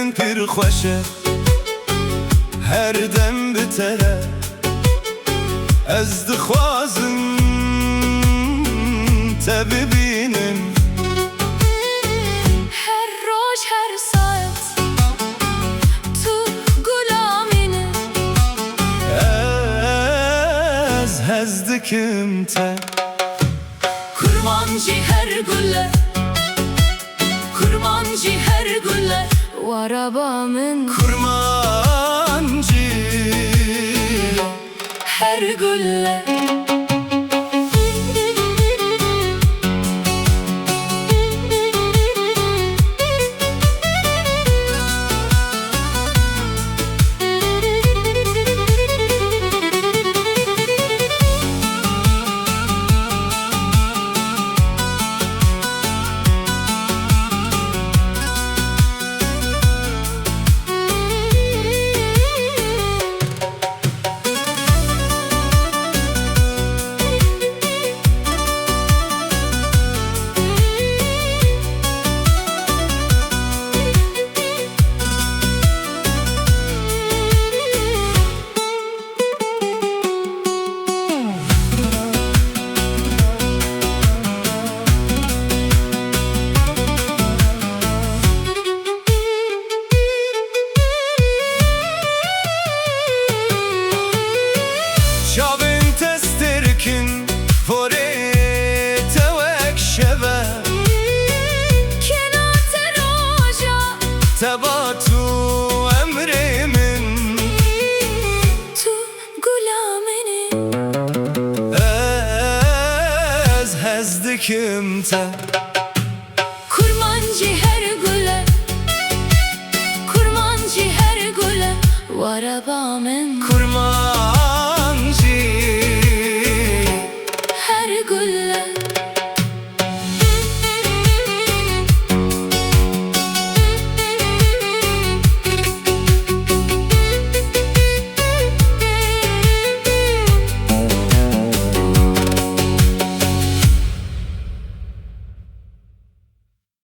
من پیر خوشه هر دم بتره از دخوازم te bibinin her roş her saat tu gulamini ez hezdikim te kurmancı her gülle kurmancı her gülle varabamın kurmancı her gülle شابن تستركن فوري توك شبه kenat roja تباتو أمري من tu gulamini Ez hezdikim te kurmancı her gülle kurmancı her gülle varabamın